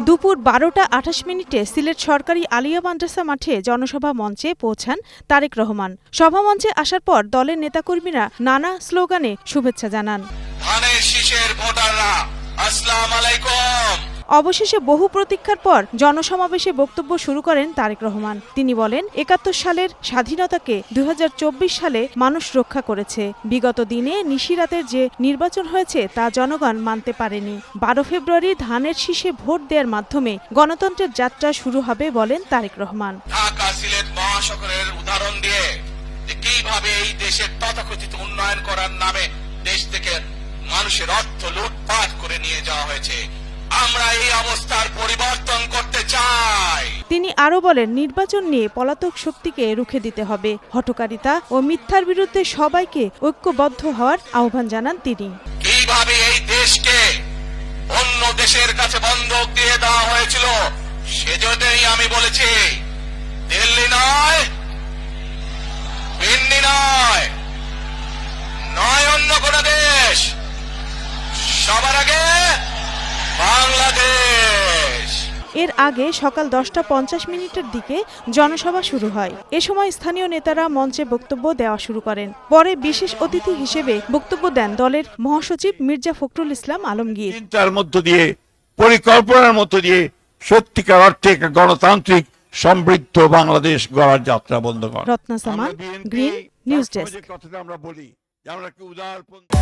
দুপুর 12:28 সিলেট সরকারি আলিয়া মাদ্রাসা মাঠে জনসভা মঞ্চে পৌঁছান তারেক রহমান। সভা মঞ্চে আসার পর দলের নেতাকর্মীরা নানা স্লোগানে শুভেচ্ছা জানান। অবশেষে বহু প্রতীক্ষার পর জনসমাবেশে বক্তব্য শুরু করেন তারেক রহমান। তিনি বলেন, ৭১ সালের স্বাধীনতাকে ২০২৪ সালে মানুষ রক্ষা করেছে। বিগত দিনে নিশিরাতের যে নির্বাচন হয়েছে তা জনগণ মানতে পারেনি। ১২ ফেব্রুয়ারি ধানের শীষে ভোট দেওয়ার মাধ্যমে গণতন্ত্রের যাত্রা শুরু হবে বলেন তারেক রহমান। ঢাকা সিলেট মহাসড়কের উদাহরণ দিয়ে কিভাবে এই দেশের তথাকথিত উন্নয়ন করার নামে দেশ থেকে মানুষের অর্থ লুটপাট করে নিয়ে যাওয়া হয়েছে। আমরা এই অবস্থার পরিবর্তন করতে চাই। তিনি আরো বলেন, নির্বাচন নিয়ে পলাতক শক্তিকে রুখে দিতে হবে। হঠকারিতা ও মিথ্যার বিরুদ্ধে সবাইকে ঐক্যবদ্ধ হওয়ার আহ্বান জানান তিনি। কিভাবে এই দেশকে অন্য দেশের কাছে বন্ধক দিয়ে দেওয়া হয়েছিল সেজন্যই আমি বলেছি, দিল্লি নয়, ভিন্নি নয়, অন্য কোন দেশ, সবার আগে বাংলাদেশ। এর আগে সকাল 10:50 দিকে জনসভা শুরু হয়। এ সময় স্থানীয় নেতারা মঞ্চে বক্তব্য দেওয়া শুরু করেন। পরে বিশেষ অতিথি হিসেবে বক্তব্য দেন দলের মহাসচিব মির্জা ফখরুল ইসলাম আলমগীর। চিন্তার মধ্য দিয়ে, পরিকল্পনার মধ্য দিয়ে সত্যিকার অর্থে গণতান্ত্রিক সমৃদ্ধ বাংলাদেশ গড়ার যাত্রা বন্ধ করা। রত্না সামান, গ্রিন নিউজ ডেস্ক। আমরা বলি যে আমরা কি উদারপন্থী।